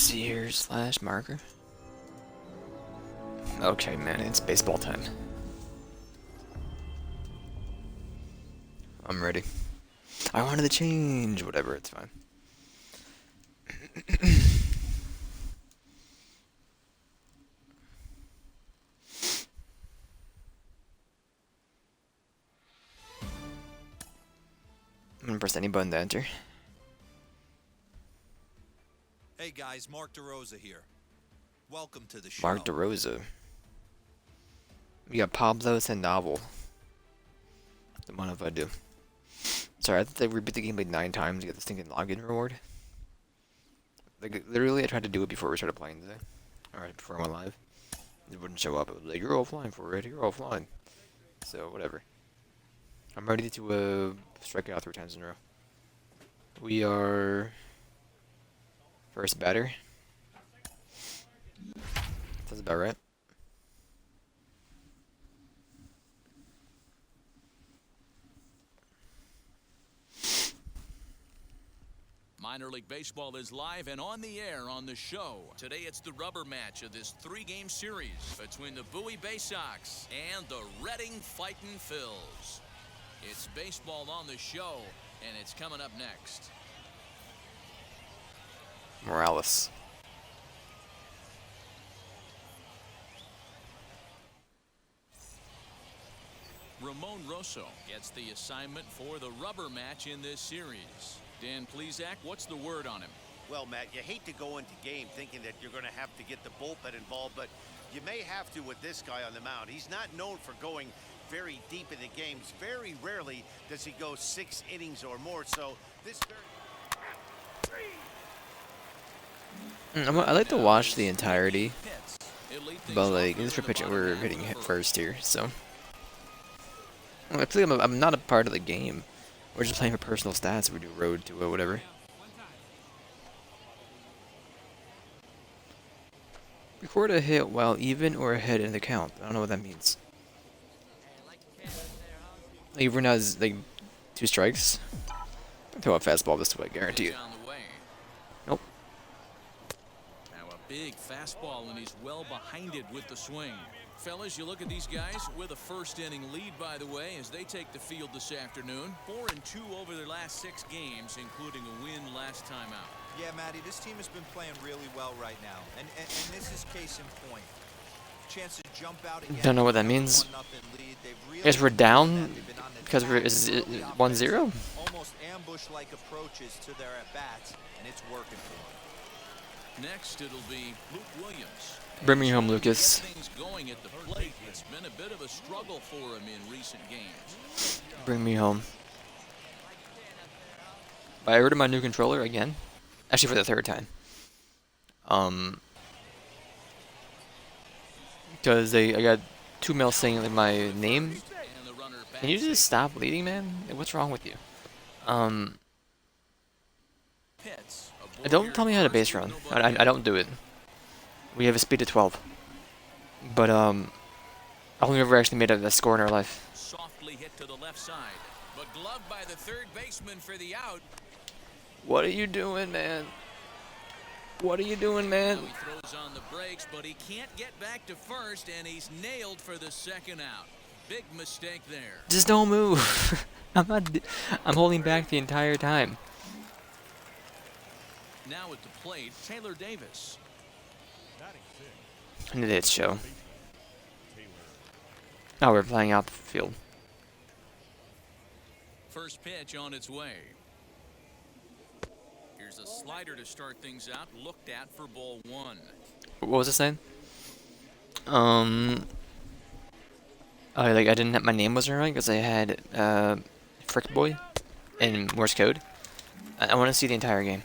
Sphere slash marker. Okay, man, it's baseball time. I'm ready. I wanted to change. Whatever, it's fine. I'm gonna press any button to enter. Hey guys, Mark DeRosa here. Welcome to the show. Mark DeRosa. We got Pablo Sandoval. The one if I do. Sorry, I thought they repeat the game like 9 times to get this stinking login reward. Like, literally, I tried to do it before we started playing today. Alright, before I went live. It wouldn't show up. It was like, you're offline for it, you're offline. So, whatever. I'm ready to strike it out 3 times in a row. We are... first batter. Sounds about right. Minor League Baseball is live and on the air on the show. Today it's the rubber match of this 3-game series between the Bowie Bay Sox and the Reading Fightin' Phils. It's baseball on the show, and it's coming up next. Morales. Ramon Rosso gets the assignment for the rubber match in this series. Dan Plesac, what's the word on him? Well, Matt, you hate to go into game thinking that you're going to have to get the bullpen involved, but you may have to with this guy on the mound. He's not known for going very deep in the games. Very rarely does he go 6 innings or more, so this I like to watch the entirety, but like, this for pitching, we're hitting hit first here, so. I feel like I'm not a part of the game. We're just playing for personal stats. We do road to it, whatever. Record a hit while even or ahead in the count. I don't know what that means. Like, if we're not like 2 strikes, I'll throw a fastball this way, guarantee it. Nope. Now a big fastball, and he's well behind it with the swing. Fellas, you look at these guys with a first-inning lead, by the way, as they take the field this afternoon. 4-2 over their last 6 games, including a win last time out. Yeah, Matty, this team has been playing really well right now, and this is case in point. Chance to jump out again. Don't know what that means. I guess we're down because we're 1-0. Almost ambush-like approaches to their at-bats, and it's working for them. Next, it'll be Luke Williams. Bring me home, Lucas. Things going at the plate. It's been a bit of a struggle for him in recent games. Bring me home. I ordered my new controller again. Actually, for the 3rd time. Because I got 2 mails saying like my name. Can you just stop leading, man? Like, what's wrong with you? Don't tell me how to base run. I don't do it. We have a speed of 12. But I've only ever actually made a score in our life. Softly hit to the left side, but gloved by the 3rd baseman for the out. What are you doing, man? What are you doing, man? Now he throws on the brakes, but he can't get back to first, and he's nailed for the 2nd out. Big mistake there. Just don't move. I'm holding back the entire time. Now at the plate, Taylor Davis. When did it show? Oh, we're playing outfield. First pitch on its way. Here's a slider to start things out, looked at for ball 1. What was it saying? Oh, like I didn't have, my name wasn't right because I had Frick Boy in Morse code. I want to see the entire game.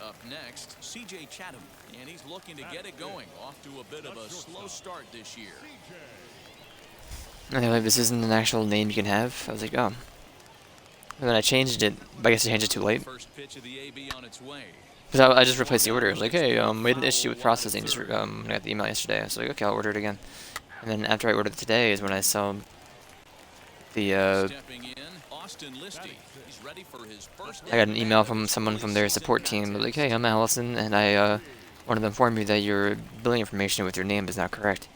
Up next, CJ Chatham, and he's looking to get it going. Off to a bit of a slow start this year. And they're like, this isn't an actual name you can have. I was like, oh. And then I changed it, but I guess I changed it too late. First pitch of the AB on its way. Because I just replaced the order. I was like, hey, we had an issue with processing. Just I got the email yesterday. I was like, okay, I'll order it again. And then after I ordered it today is when I saw the Stepping in, Austin Listy. He's ready for his first I got an email from someone from their support team. Like, hey, I'm Allison, and I wanted to inform you that your billing information with your name is not correct.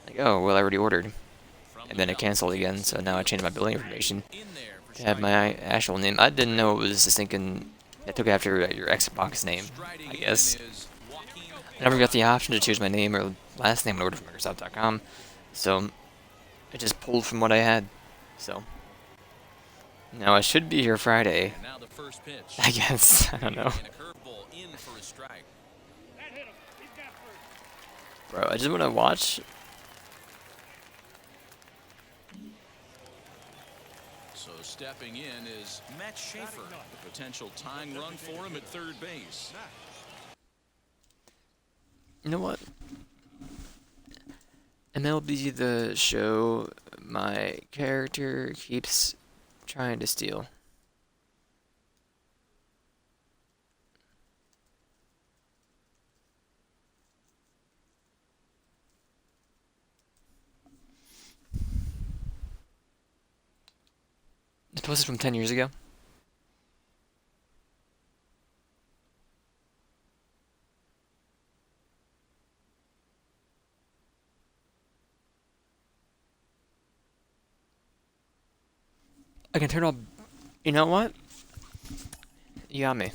Like, oh, well, I already ordered. And then I canceled again, so now I changed my billing information to have my actual name. I didn't know it was just thinking I took after your Xbox name, I guess. I never got the option to choose my name or last name in order from Microsoft.com, so it just pulled from what I had. So now I should be here Friday, I guess. I don't know. Bro, I just want to watch. So stepping in is Matt Schaefer, the potential tying run for him at third base. You know what? MLB The Show, my character keeps trying to steal. This post is from 10 years ago. I can turn off. You know what? You got me.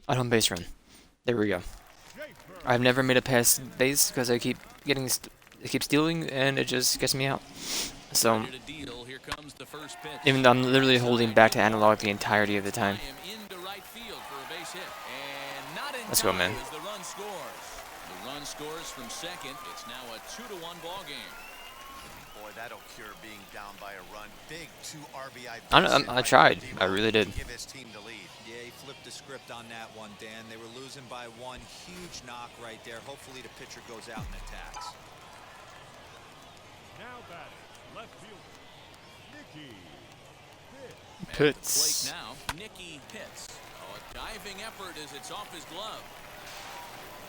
On home base run. There we go. I've never made a pass base because I keep getting, I keep stealing, and it just gets me out. So, even though I'm literally holding back to analog the entirety of the time. Let's go, man. The run scores from second. It's now a 2-1 ball game. Boy, that'll cure being down by a run. Big 2 RBI. I tried. I really did. Give his team the lead. Yeah, he flipped the script on that one, Dan. They were losing by 1. Huge knock right there. Hopefully the pitcher goes out and attacks. Now batting, left fielder, Nicky Pitts. Now, Nicky Pitts. Oh, a diving effort as it's off his glove.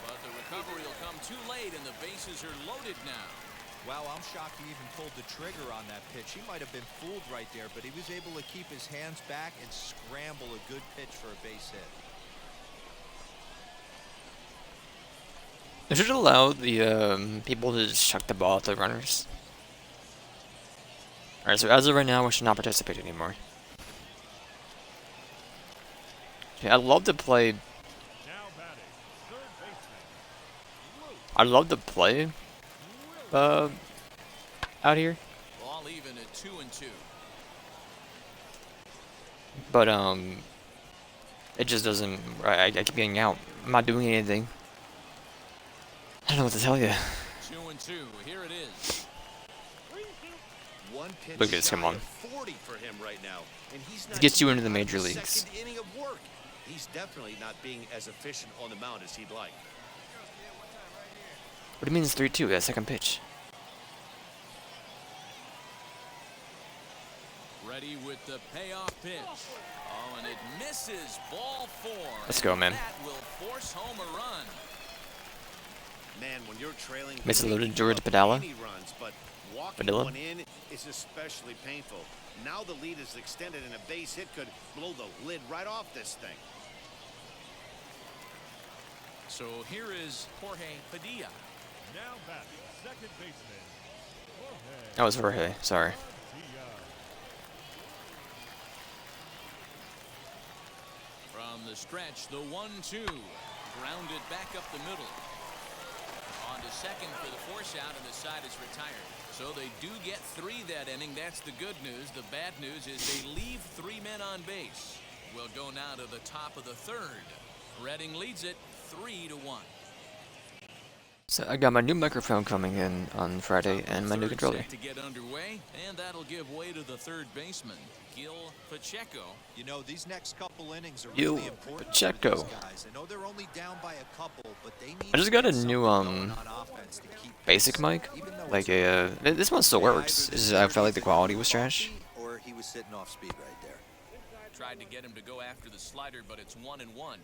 But the recovery will come too late, and the bases are loaded now. Wow, I'm shocked he even pulled the trigger on that pitch. He might have been fooled right there, but he was able to keep his hands back and scramble a good pitch for a base hit. They should allow the people to just chuck the ball at the runners. Alright, so as of right now, we should not participate anymore. Okay, I'd love to play. now batting, third baseman, I'd love to play out here. All even at 2-2. But it just doesn't. I keep getting out. I'm not doing anything. I don't know what to tell you. 2-2. Here it is. One pitch Look at this, come shy on. of 40 for him right now, and he's This not gets you even into the out major of leagues. second inning of work. He's definitely not being as efficient on the mound as he'd like. What do you mean it's 3-2? That second pitch. Ready with the payoff pitch. Oh, and it misses. Ball 4. Let's go, man. That will force home a run. Man, when you're trailing, Missed a you little give George up Padilla. any runs, but walking Padilla. one in is especially painful. Now the lead is extended, and a base hit could blow the lid right off this thing. So here is Jorge Padilla. now batting, second baseman, That was Jorge. Sorry. From the stretch, the 1-2. Grounded back up the middle. On to second for the force out, and the side is retired. So they do get 3 that inning. That's the good news. The bad news is they leave 3 men on base. We'll go now to the top of the 3rd. Reading leads it 3-1. So I got my new microphone coming in on Friday and my new Third controller. set to get underway, and that'll give way to the 3rd baseman, Gil Pacheco. You know, these next couple innings are Yo, really important Pacheco. for these guys. I know they're only down by a couple, but they need I just to got get a new something going on offense to keep basic pace. mic, Even though like it's a this one still works. It's just I felt like the quality was trash. or he was sitting off speed right there. Tried to get him to go after the slider, but it's 1-1.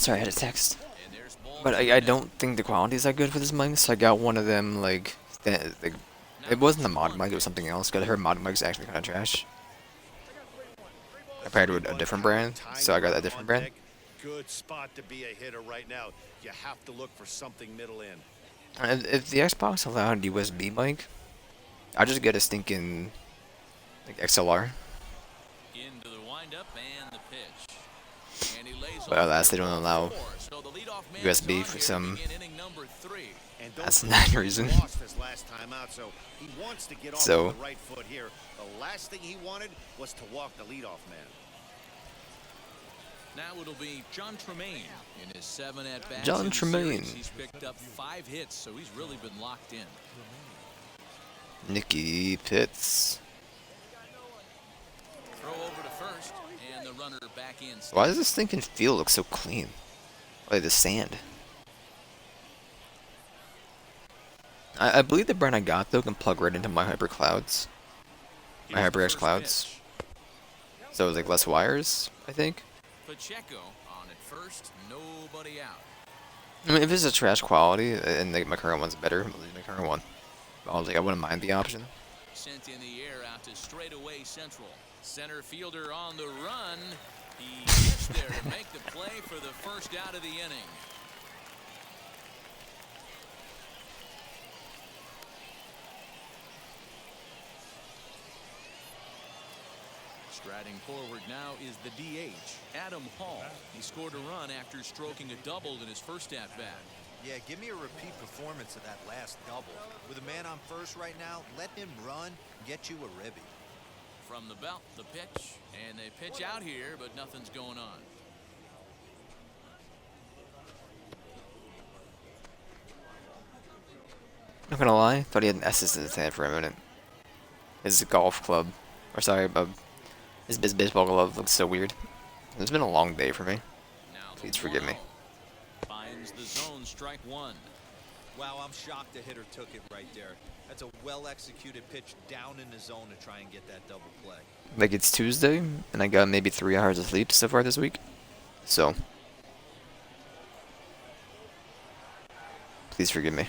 Sorry, I had a text. And there's ball But two I now. don't think the quality is that good for this mic, so I got one of them, like, like it wasn't a mod mic, it was something else, because I heard mod mics actually kind of trash. I probably had a different brand, so I got a different brand. Good spot to be a hitter right now. You have to look for something middle in. And if the Xbox allowed USB mic, I'd just get a stinking, like, XLR. Into the windup and the pitch. And he lays But off alas, for they don't ball allow four. So the leadoff man USB is on for here to some- begin inning number 3. And don't That's forget not he reason. lost his last time out, so he wants to get off So- on the right foot here. The last thing he wanted was to walk the leadoff man. Now it'll be John Tremaine in his 7 at-bats. John in the Tremaine. series. He's picked up 5 hits, so he's really been locked in. Nicky Pitts. Throw over to first, and the runner back in. Why does this stinking field look so clean? Like the sand. I believe the brand I got, though, can plug right into my Hyper Clouds. My Here's the HyperX first Clouds. pitch. So it's like less wires, I think. Pacheco on at first, nobody out. I mean, if it's a trash quality and like, my current one's better, I'll use my current one. I was like, I wouldn't mind the option. Sent in the air out to straightaway central. Center fielder on the run. He gets there to make the play for the first out of the inning. Striding forward now is the DH, Adam Hall. He scored a run after stroking a double in his first at-bat. Yeah, give me a repeat performance of that last double. With a man on first right now, let him run, get you a ribby. From the belt, the pitch, and they pitch out here, but nothing's going on. Not gonna lie, thought he had an S in his hand for a minute. His golf club, or sorry, his baseball glove looks so weird. It's been a long day for me. Now the Please forgive me. 1-0. Finds the zone, strike one. Wow, I'm shocked the hitter took it right there. That's a well-executed pitch down in the zone to try and get that double play. Like, it's Tuesday, and I got maybe 3 hours of sleep so far this week. So, please forgive me.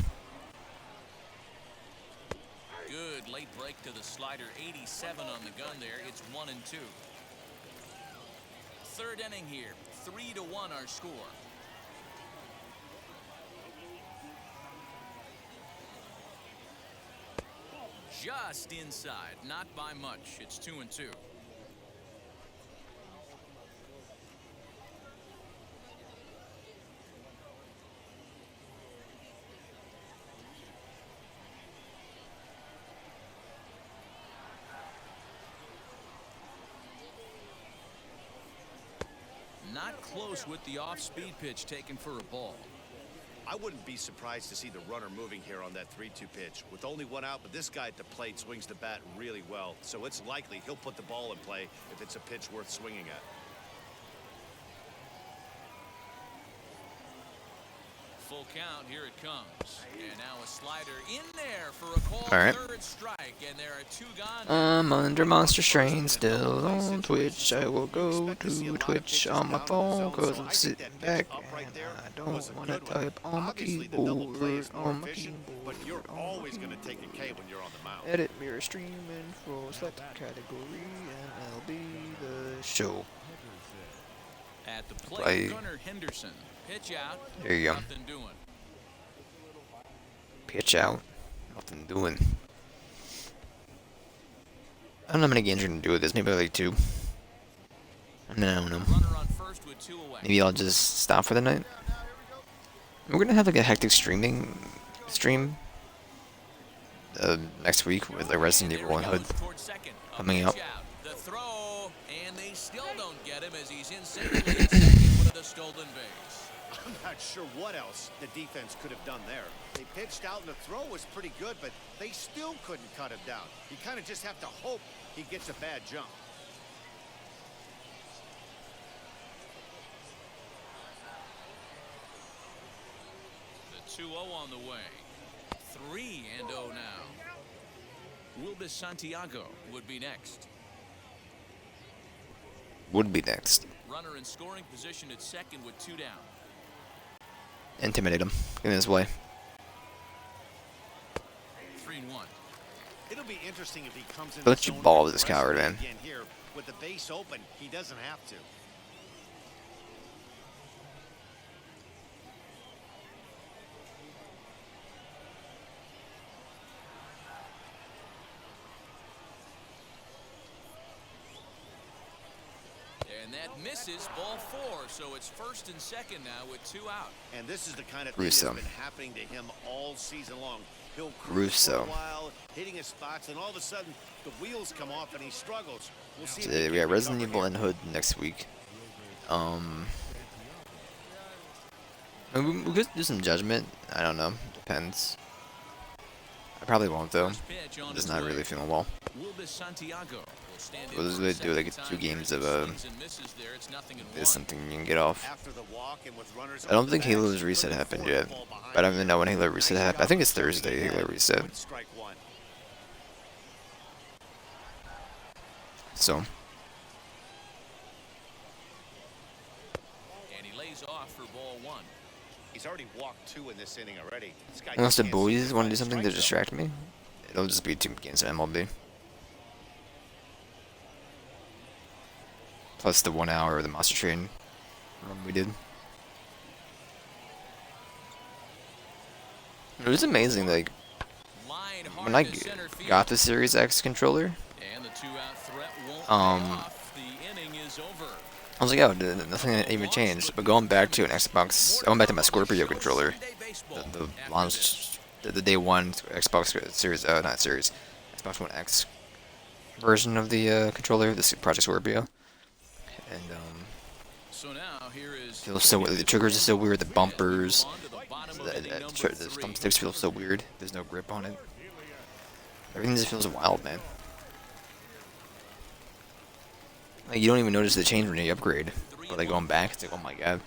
Good late break to the slider. 87 on the gun there. It's 1-2. Third inning here. 3-1 our score. Just inside, not by much. It's 2-2. Not close with the off-speed pitch taken for a ball. I wouldn't be surprised to see the runner moving here on that 3-2 pitch. With only one out, but this guy at the plate swings the bat really well, so it's likely he'll put the ball in play if it's a pitch worth swinging at. Full count, here it comes. And now a slider in there for a call. All right. Third strike, and there are 2 gone. I'm under monster strain, still on Twitch. I will go to Twitch on my phone, cause I'm sitting back and I don't wanna type on my keyboard, on my But you're always going to take a K when you're on the mound. Edit mirror streaming for select category MLB The Show. At the plate, Play. Gunnar Henderson. Pitch out. There you go. Nothing doing. Pitch out. Nothing doing. I don't know how many games we're gonna do with this. Maybe like 2. I don't know. Runner on first with 2 away. Maybe I'll just stop for the night. We're gonna have like a hectic stream next week with like Resident And there Evil he 1 Hood goes towards second. A coming pitch up. out. The throw, and they still don't get him as he's in safely at second with a stolen base. I'm not sure what else the defense could have done there. They pitched out and the throw was pretty good, but they still couldn't cut him down. You kind of just have to hope he gets a bad jump. The 2-0 on the way. 3-0 now. Wilbus Santiago would be next. Would be next. Runner in scoring position at second with 2 down. intimidate him, get in his way. 3-1. It'll be interesting if he comes in. Don't you ball with this coward, man. Again here with the base open, he doesn't have to. And that misses, ball 4. So it's first and second now with 2 out. And this is the kind of thing Russo. that's been happening to him all season long. He'll cruise for a Russo. while, hitting his spots, and all of a sudden the wheels come off and he struggles. We'll see. So if he we can got Resident recover Evil here. and Hood next week. We could do some Judgment. I don't know. Depends. I probably won't though. First pitch on I'm just its not way. really feeling well. Wilbur Santiago will stand in We'll just for a really do like second 2 time here. games of Swings and misses there. It's 0-1. There's something you can get off. After the walk and with runners I don't on think the base, Halo's he's reset putting happened forward yet. the ball behind I don't him. even know when Halo reset Nice happened. I think it's job Thursday jumping Halo ahead reset. with strike 1. So And he lays off for ball 1. He's already walked 2 in this inning already. This guy unless the just can't seem boys want to do find something to strike zone. distract me, it'll just be 2 games of MLB. Plus the 1 hour of the Monster Train run we did. It was amazing, like, Line when hard I to center field. got the Series X controller, And the 2-out threat won't pay Um, off. The inning is over. I was like, oh, nothing even changed. But going back to an Xbox, going back to my Scorpio controller, the launch, the day 1 Xbox Series, not Series, Xbox One X version of the controller, this Project Scorpio, and So now here is feels so weird. The triggers are so weird. The bumpers, on to the bottom of the inning number 3. thumbsticks feel so weird. There's no grip on it. Everything just feels wild, man. Like you don't even notice the change when you upgrade, but like going back, it's like, oh my god.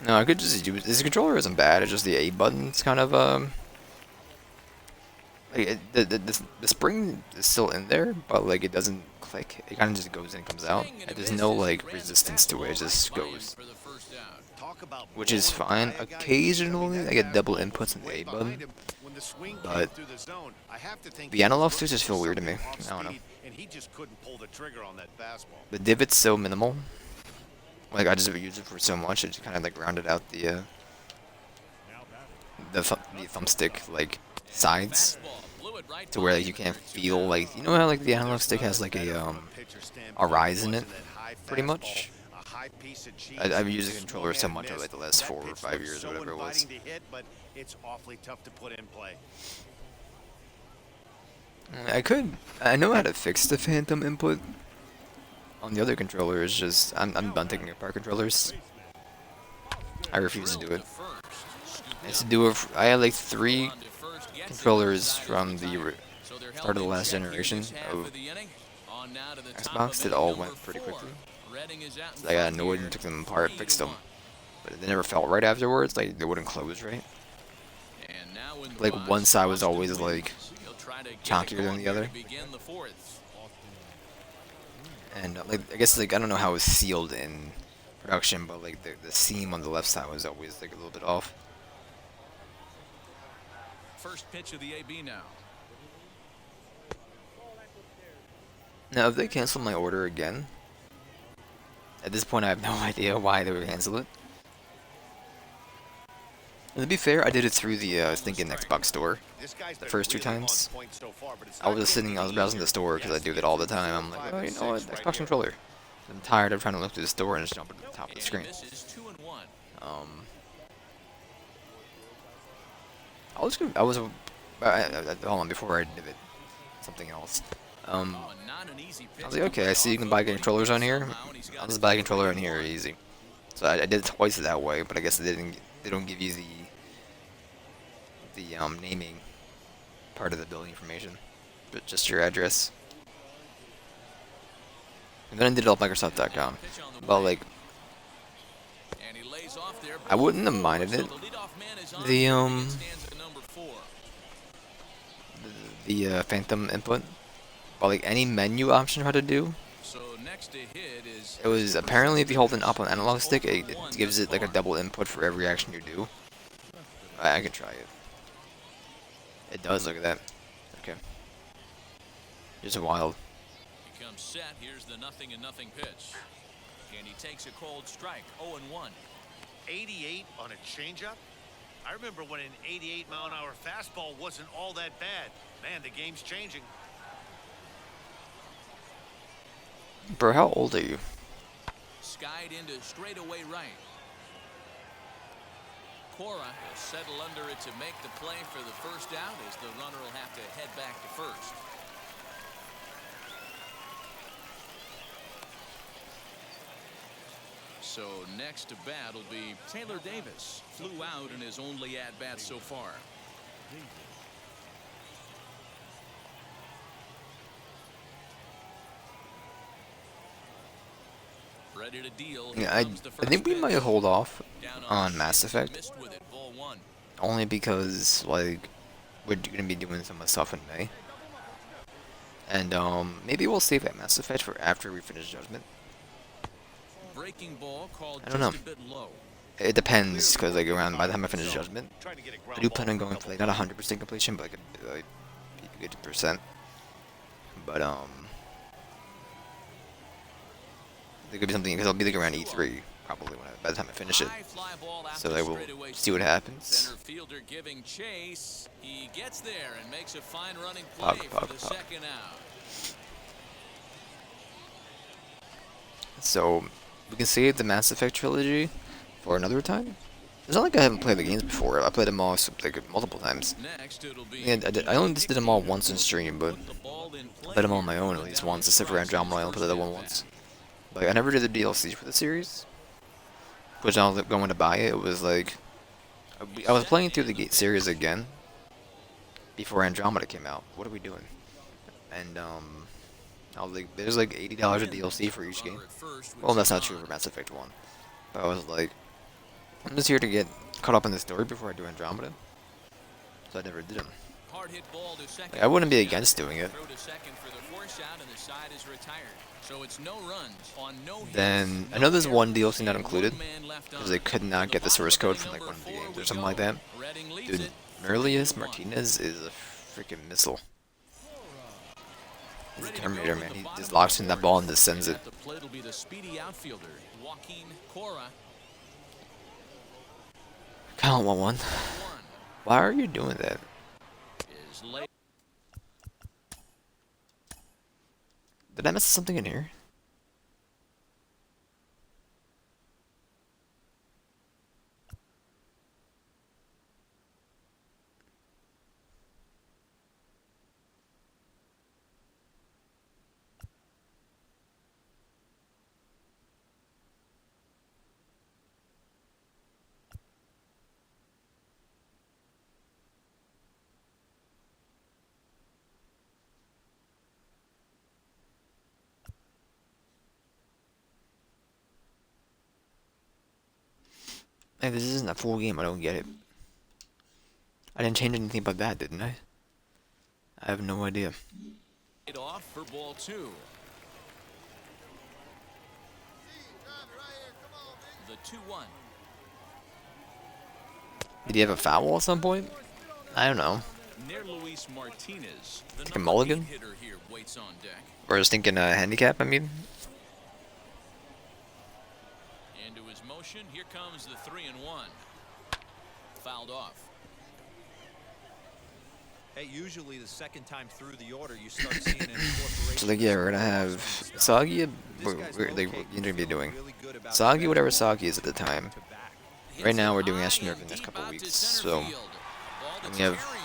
No, I could just use this controller isn't bad. It's just the A button's kind of like the spring is still in there, but like it doesn't click. It kind of just goes in and comes out. And there's no like resistance to it. It just goes, For the first out. Talk about which is blowing fine. by a guy. Occasionally, I get double inputs in the Way A behind button. him when the swing came but through the zone. I have to think the he was analog looking sticks just for feel weird to me. something off I don't know. speed, and he just couldn't pull the trigger on that fastball. The divot's so minimal. Like I just use it for so much, it just kind of like rounded out the the thumbstick like sides Fastball blew it right to where like by you him. can't feel like you know how like the analog stick has like a rise in it, pretty much. I've used the controller so much over like the last 4 or 5 years or whatever it was. But it's awfully tough to put in play. I know how to fix the phantom input on the other controller. It's just I'm done taking apart controllers. I refuse to do it. I used to do it. I had like 3 controllers from the start of the last generation of Xbox that all went pretty quickly. So I got annoyed and took them apart, fixed them, but they never felt right afterwards. Like they wouldn't close right. Like one side was always like chonkier than the other. And like I guess like I don't know how it was sealed in production, but like the seam on the left side was always like a little bit off. First pitch of the AB now. Now if they cancel my order again, at this point I have no idea why they would cancel it. And to be fair, I did it through the stinking Xbox store. The first 2 times. I was browsing the store because I do that all the time. I'm like, oh, you know what, Xbox controller. I'm tired of trying to look through the store and just jump to the top of the screen. Hold on, before I did it, something else. I was like, okay, I see you can buy controllers on here. I'll just buy a controller on here, easy. So I did it twice that way, but I guess they don't give you the naming part of the billing information, but just your address. And then I did it off Microsoft.com. But like, I wouldn't have minded it. The phantom input, but like any menu option how to do, next to hit is It was apparently if you hold an up on analog stick, it gives it like a double input for every action you do. I can try it. It does, look at that. Okay. Just wild. He comes set. Here's the 0-0 pitch. And he takes a cold strike. 0-1. 88 on a changeup? I remember when an 88-mile-an-hour fastball wasn't all that bad. Man, the game's changing. Bro, how old are you? Skied into straightaway right. Cora will settle under it to make the play for the first out as the runner will have to head back to first. So next to bat will be Taylor Davis. Flew out in his only at-bat so far. Ready to deal. Yeah, I think we might hold off on Mass Effect. Missed with it, ball one. Only because, like, we're gonna be doing some stuff in May. And, maybe we'll save that Mass Effect for after we finish Judgment. Breaking ball called I don't know. just a bit low. It depends, because, like, around by the time I finish Judgment, Trying to get a I ground do ball plan on from going the for, like, not 100% completion, but, like, a good percent. But, there could be something, because I'll be, like, around E3, probably, by the time I finish it. High fly ball So after I will straightaway see what strike. happens. Center fielder giving chase. He gets there and makes a fine running play Puck, for puck, the puck. second out. So, we can save the Mass Effect trilogy for another time. It's not like I haven't played the games before. I played them all like multiple times. Next it'll be Yeah, I only just did them all once in stream, but put the ball in I play played them all on here my own to at least down once. the Except for stretch Andromeda, I of only his played that first one at-bat. once. Like, I never did the DLC for the series. Which I was going to buy it. It was like I was playing through the series again before Andromeda came out. What are we doing? And I was like, there's like $80 of DLC for each game. Runner at first with Well, that's not some true for on. Mass Effect 1. But I was like, I'm just here to get caught up in the story before I do Andromeda. So I never did them. Hard hit ball to second. Like, I wouldn't be against doing it. Throw to second for the force out and the side is retired. So it's no runs on no hits. Then, I no know there's one errors, DLC not and included, one man left because on. they could To not the get the bottom source of code inning from like number one of the 4 games we or something go. like that. Redding leads Dude, it, Merlius 3-1. Martinez is a freaking missile. He's a Ready to Terminator, go man. with He the just bottom locks of in the that ball and fourth. just sends And it. at the plate will be the speedy outfielder, Joaquin Cora. Count 1-1. One Why are you doing that? is late. Did I miss something in here? Hey, this isn't a full game. I don't get it. I didn't change anything about that, didn't I? I have no idea. It off for ball 2. The 2-1. Did he have a foul at some point? I don't know. Near Luis Martinez, the Like a number mulligan? 8 hitter here waits on deck. Or I was thinking handicap, I mean. Into his motion, here comes the 3-1. Fouled off. Hey, usually the second time through the order, you start seeing an incorporation. So like, yeah, we're gonna have Soggy. This guy's We're locating gonna be doing really good about Soggy, whatever defense. Soggy is at the time. To back. Right now, we're Hits it doing high Ashton and for the next deep couple out to weeks, center so field. A ball and that's we have- carrying.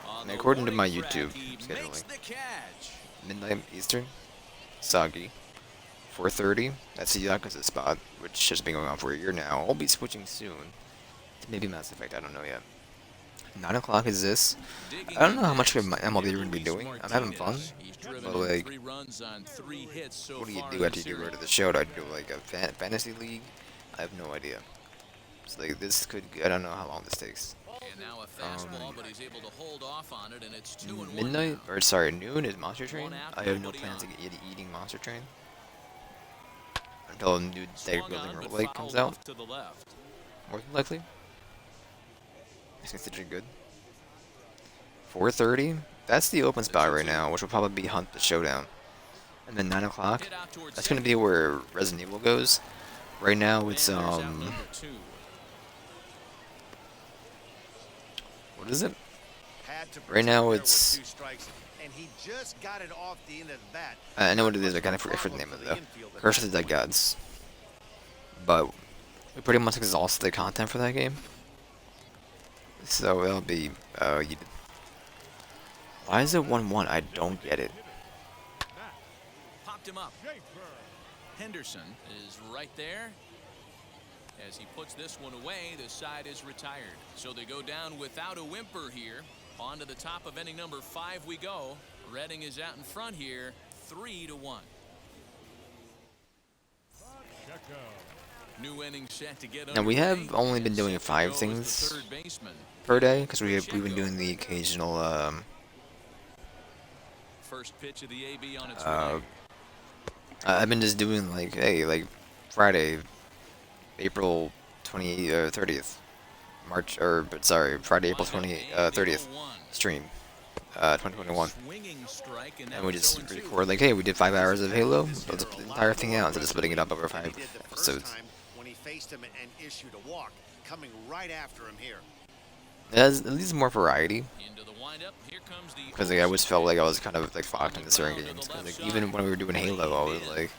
On and the according to my warning track, YouTube he scheduling. makes the catch. Midnight Eastern, Soggy, 4:30. That's the Yakuza spot, which has been going on for a year now. I'll be switching soon to maybe Mass Effect. I don't know yet. 9 o'clock is this. Digging I don't know in how much of next, MLB near we're gonna be Luis doing. I'm having fun. Martinez. He's driven But, in like, 3 runs on 3 hits so what do you far do in after the you go to series. the show? Do I do like a fantasy league? I have no idea. So like this could, I don't know how long this takes. And now a fastball, but he's able to hold off on it, and it's 2-1 Midnight, now. or sorry, noon is Monster Train. One out, I have no nobody plans on. of eating Monster Train. until a new deck Swung building on, but roguelike comes fouled out. off to the left. More than likely. It's considered good. 4:30. That's the open spot right now, which will probably be Hunt the Showdown. And then 9 o'clock. Hit out towards That's gonna second. be where Resident Evil goes. Right now it's And there's out number 2. what is it? Had to Right now protect there with it's- 2 strikes, and he just got it off the end of the bat. I know what it is. I kind of forget the name of it though. Curse of the Dead Gods. But we pretty much exhausted the content for that game. So it'll be why is it 1-1? I don't get it. Popped him up. Schaefer. Henderson is right there. As he puts this one away, the side is retired. So they go down without a whimper here. On to the top of inning number 5 we go. Reading is out in front here, 3-1. Checo. New inning set to get Now we have underway, only been and doing set to 5 go is things the third baseman. per day because we've been doing the occasional First pitch of the AB on its Uh, way. I've been just doing like, hey, like Friday, April 28th or 30th, March or but sorry, Friday, April 30th stream, 2021, Swinging strike, and that and we was just 0-2. record like, hey, we did 5 hours of Halo, let's put the entire thing out instead of splitting it up over He 5 did the first episodes. time when he faced him and issued a walk, coming right after him here. It has at least more variety Into the windup. Here comes the because like, I always felt like I was kind of like fucked into certain games. 'Cause, like even when we were doing Halo, I was like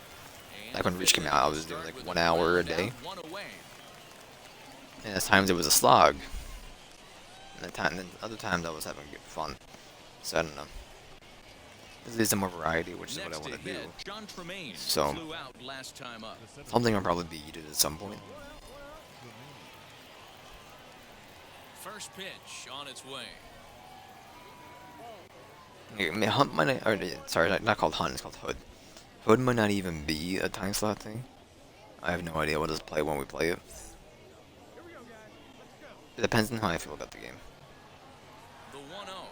when Reach came out, I was doing like 1 hour a day. And at times it was a slog. And then other times I was having good fun. So I don't know. This is some more variety, which is what I want to do. John Tremaine So- flew out last time up. Something will probably be needed at some point. First pitch on its way. I mean, Hunt might not, or, sorry, not called Hunt, it's called Hood. Hood might not even be a time slot thing. I have no idea what to play when we play it. It depends on how I feel about the game. The 1-0.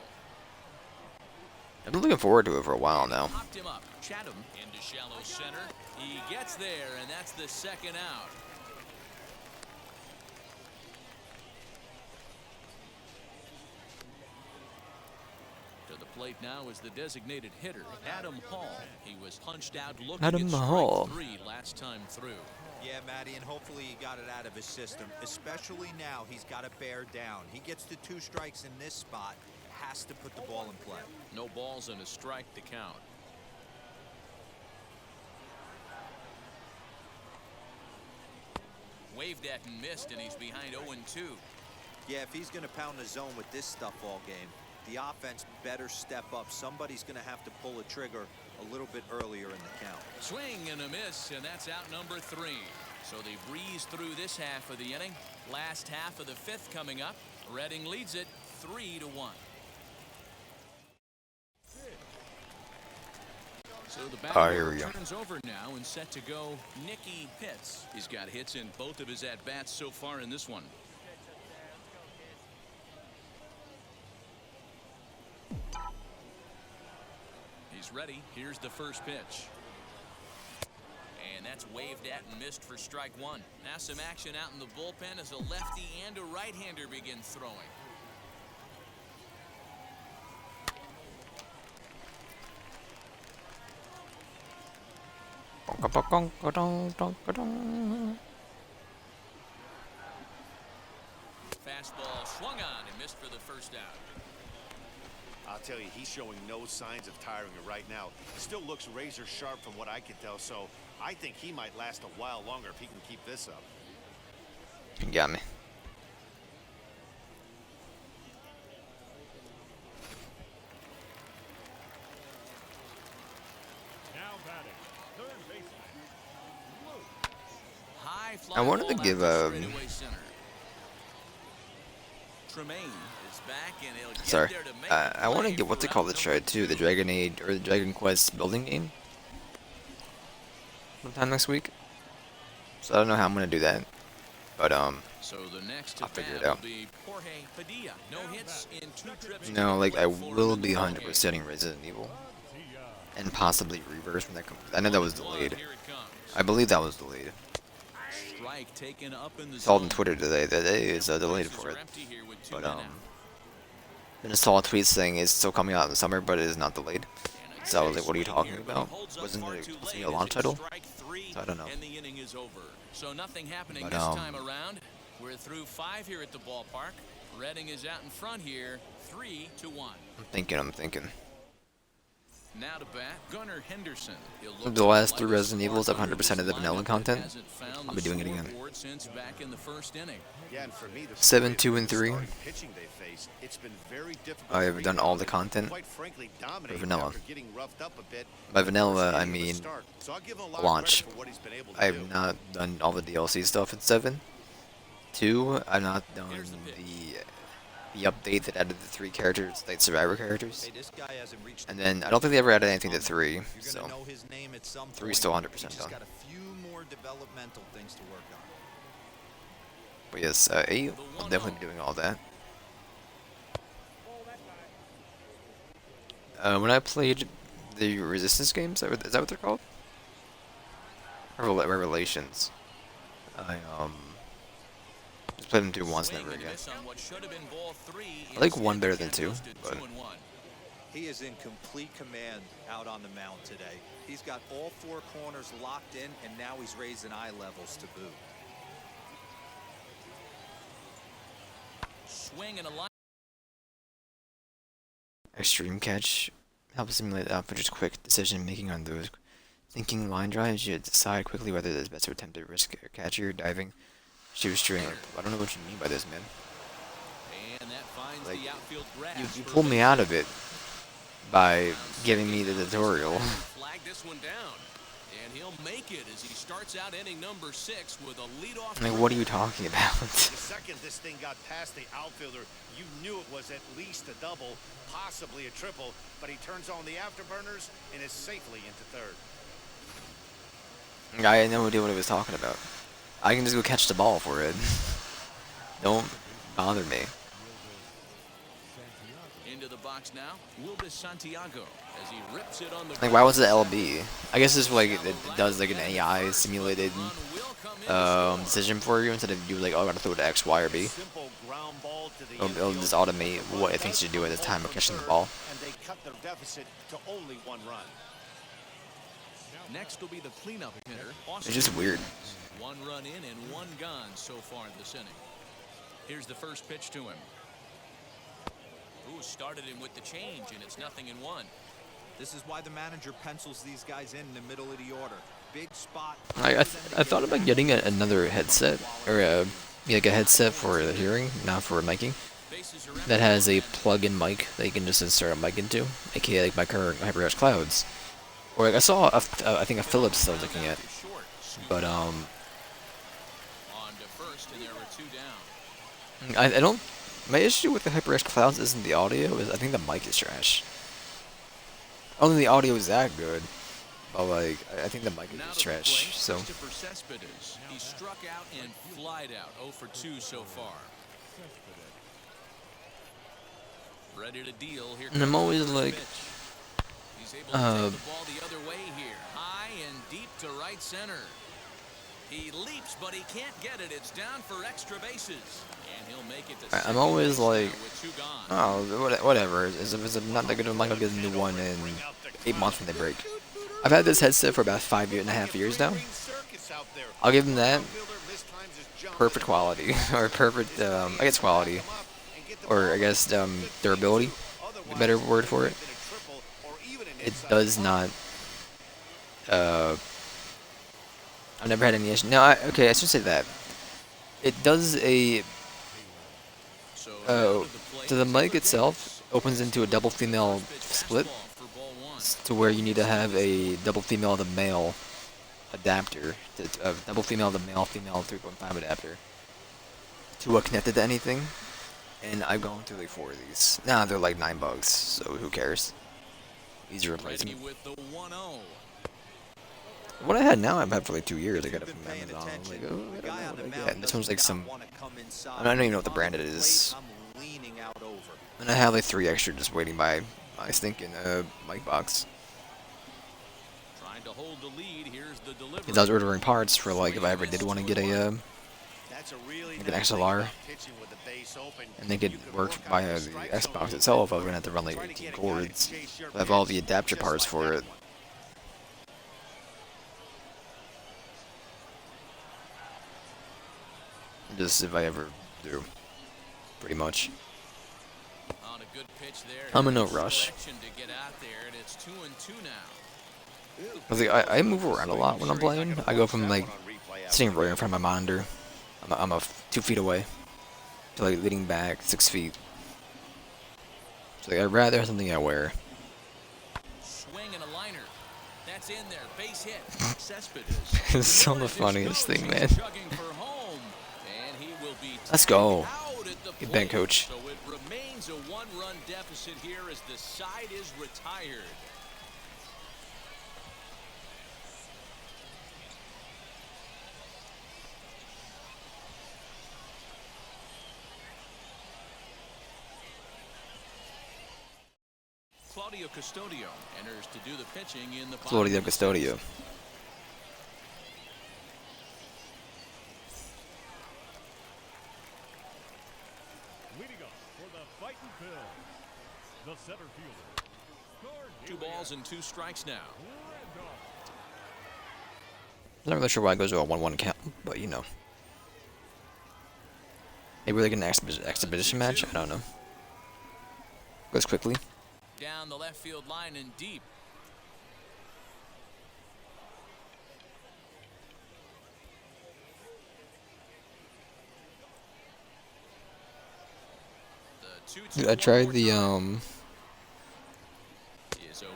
I've been looking forward to it for a while now. Popped him up. Chatham into shallow center. He gets there, and that's the second out. To the plate now is the designated hitter, Adam Hall. He was punched out looking Adam at strike Hall. 3 last time through. Yeah, Matty, and hopefully he got it out of his system. Especially now, he's got to bear down. He gets the 2 strikes in this spot, has to put the ball in play. No balls and a strike to count. Waved at and missed, and he's behind 0-2. Yeah, if he's going to pound the zone with this stuff all game, the offense better step up. Somebody's going to have to pull a trigger a little bit earlier in the count. Swing and a miss, and that's out number 3. So they breeze through this half of the inning. Last half of the 5th coming up. Reading leads it 3-1. So the batter here we go. turns over now and set to go Nicky Pitts. He's got hits in both of his at-bats so far in this one. He's ready. Here's the first pitch. And that's waved at and missed for strike 1. Now some action out in the bullpen as a lefty and a right-hander begin throwing. Fastball swung on and missed for the first out. I'll tell you, he's showing no signs of tiring it right now. Still looks razor sharp from what I can tell, so I think he might last a while longer if he can keep this up. You got me. Now batting, third baseman, Luke. High fly I wanted to ball give, out to straightaway center. Tremaine is back and he'll get Sorry. there to make I want to play get what's it for called out the trade too, the Dragon Age or the Dragon Quest building game. Sometime next week. So I don't know how I'm gonna do that, but So the next I'll at figure it bat out. will be Jorge Padilla. No hits in 2 trips. to no, the like I plate for him will in be the ball 100%ing Resident Evil Tia. and possibly Rebirth when that comes. I know that was game. delayed. Here it comes. I believe that was delayed. Strike taken up in the Saw it zone. on Twitter today that it is delayed Bases for are it. empty here with 2 But men out. then I saw a tweet saying it's still coming out in the summer, but it is not delayed. And a So I was check like, what are you swing talking here, but he about? holds up Wasn't far it too supposed to be late a as launch it's title? strike 3, So I don't know. and the inning is over. So nothing happening But, this time around. We're through 5 here at the ballpark. Redding is out in front here, 3-1. I'm thinking. Now to bat, Gunnar Henderson. He'll look The to last light 3 a Resident Evils have spark under 100% this of the lineup vanilla that content. hasn't found I'll the be doing it again. scoreboard since back in the first inning. Yeah, and for me, the 7, story of 2, and the 3. starting pitching they faced, it's been very difficult I to have done all rebound the and, content quite frankly, dominate for vanilla. after getting roughed up a bit. By in the vanilla, first I inning of the mean start. So I'll give him a lot of launch. credit for what he's been able to I do. have not done all the DLC stuff in 7. 2, I've not done Here's the pitch. the update that added the 3 characters, like survivor characters. Hey, this guy hasn't reached And the then goal I don't think they ever added anything to yet. 3, You're so gonna know his name at some 3 point. still 100% He's just done. got a few more developmental things to work on. But yes, 8, I'll definitely be doing all that. When I played the Resistance games, is that what they're called? Revelations. I just played them through once, Swing never and a again. miss on what should have been ball 3. I like 1 Instead, better the than count 2, goes to but 2-1. He is in complete command out on the mound today. He's got all 4 corners locked in, and now he's raising eye levels to boot. Swing and a line. Extreme Catch helps simulate pitcher's quick decision making on those thinking line drives. You decide quickly whether it's best to attempt to risk a catcher, diving, shoestring. I don't know what you mean by this, man. And that finds Like, the outfield grass You for pulled me base out hit. of it by giving me the tutorial. Flag this one down. And he'll make it as he starts out inning number 6 with a leadoff. Like, what are you talking about? The second this thing got past the outfielder, you knew it was at least a double, possibly a triple, but he turns on the afterburners and is safely into third. I had no idea what he was talking about. I can just go catch the ball for it. Don't bother me. Into the box now, Wilbur Santiago as he rips it on the Like, why was it LB? I guess it's like it does like an AI simulated decision for you instead of you like, oh, I gotta throw it to X, Y, or B. Simple ground ball to the It'll just automate what it thinks you do at the time of catching the ball. and they cut their deficit to only 1 run. Next will be the cleanup hitter. It's just weird. 1 run in and 1 gone so far in this inning. Here's the first pitch to him. Ooh, started him with the change, and it's 0-1. This is why the manager pencils these guys in the middle of the order. Big spot. I thought about getting another headset or like a headset for the hearing, not for miking, Bases are that has a plug-in mic that you can just insert a mic into, aka like my current HyperX Clouds. Or like I saw I think a Philips I was looking at, short. but On to first, and there were 2 down. I don't. My issue with the HyperX Clouds isn't the audio, is I think the mic is trash. I don't think the audio is that good, but like I think the mic Now is to the plate, trash. So Christopher Cespedes. He struck out and flied out. 0 for 2 so far. Ready to deal. Here and I'm comes the always first like, pitch. He's able to take the ball the other way here. High and deep to right center. He leaps, but he can't get it. It's down for extra bases. And he'll make it to I'm always second base like, now with 2 gone. oh, whatever. If it's not that good of a mic, I'll get a new one in 8 months when they break. I've had this headset for about 5.5 years now. I'll give them that. Perfect quality, or perfect, I guess quality, or I guess durability, a better word for it. It does not, I've never had any issue. No, okay, I should say that. It does a, So so the mic itself opens into a double female split, to where you need to have a double female to male adapter, double female to male, female 3.5 adapter, to connect it to anything. And I've gone through like 4 of these. Nah, they're like $9, so who cares? Easy replacement. ready with the 1-0. What I had now, I've had for like 2 years. I got it You've from been paying Amazon. I'm like, attention. oh, I The don't guy know on the what I mound get. And this one's like does some, not wanna come inside. I don't even know what the brand it Behind the is. plate, I'm leaning out over. And I have like 3 extra just waiting by my stinking mic box. Trying to hold the lead. Here's the delivery. Because I was ordering parts for like if I ever did want to get a That's a really like an nice thing XLR, about pitching with the base open. and they could You can work on via your the strike zone Xbox too. itself. I was gonna have to run like Try to 18 get a guy to cords. chase your I have all the pitch, adapter just parts like for that it. one. Just if I ever do, pretty much. On a good pitch there. I'm in no Good rush. selection to get out there, and it's 2-2 now. I, was like, I move around a lot when I'm playing. I go from like sitting right in front of my monitor. I'm 2 feet away to like leaning back 6 feet. So like, I'd rather have something I wear. Swing and a liner. That's in there. Base hit. Cespedes. It's still the funniest thing, man. Chugging for home, and he will be Let's go. out at the Get bent, plate. coach. So it remains a 1-run deficit here as the side is retired. Claudio Custodio enters to do the pitching in the Claudio bottom of the Custodio. sixth. Leading up for the fighting Phils, the center fielder. 2 balls and 2 strikes now. I'm not really sure why it goes to a 1-1 count, but you know. Maybe like an exhibition match? I don't know. Goes quickly. Down the left field line and deep. The 2-2 Dude, I tried the is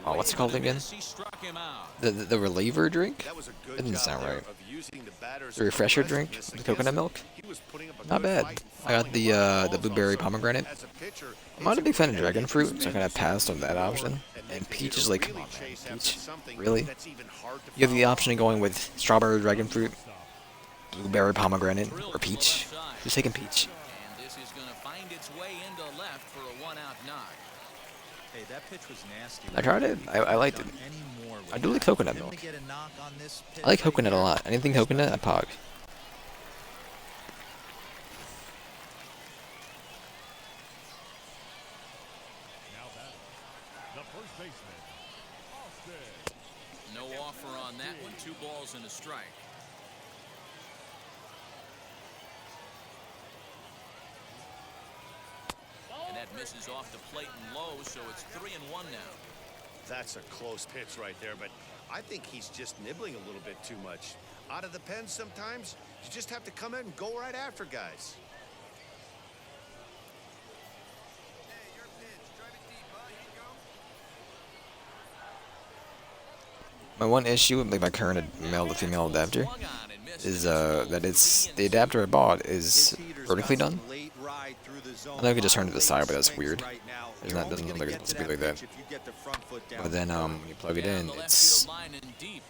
oh, away what's it to called the again? miss. He struck him out. The reliever drink? That was a good That didn't job sound there right. of using the batter's The refresher drink aggressiveness with coconut against milk? him. He was putting up a Not good bad. fight and I got fouling the a lot of blueberry balls pomegranate. also. As a pitcher, I'm not a big fan of it's dragon important fruit, to so I kind of stay passed on that focused option. and And make the peach hitter is like, come really on, man. chase after Peach? something Really? that's even hard to You have the follow. option of going with strawberry dragon fruit, blueberry pomegranate, Drilled or to the peach. left side. Who's taking peach? And this is going to find its way into left for a 1-out knock. Hey, that pitch was nasty. I tried it. I liked it. I do like coconut milk. I like coconut a lot. Anything coconut, I pog. Now batting, the first baseman, Austin. No offer on that one. 2 balls and a strike. And that misses off the plate and low, so it's 3-1 now. That's a close pitch right there, but I think he's just nibbling a little bit too much. Out of the pen sometimes, you just have to come in and go right after guys. My one issue with like my current male to female adapter Swung on and missed, is and it's that it's 3-2. the adapter I bought is vertically done. I know I could just turn to the side, but that's weird. It's not, doesn't look like it's supposed to be like that. But then when you plug it Down in, the left it's field line and deep.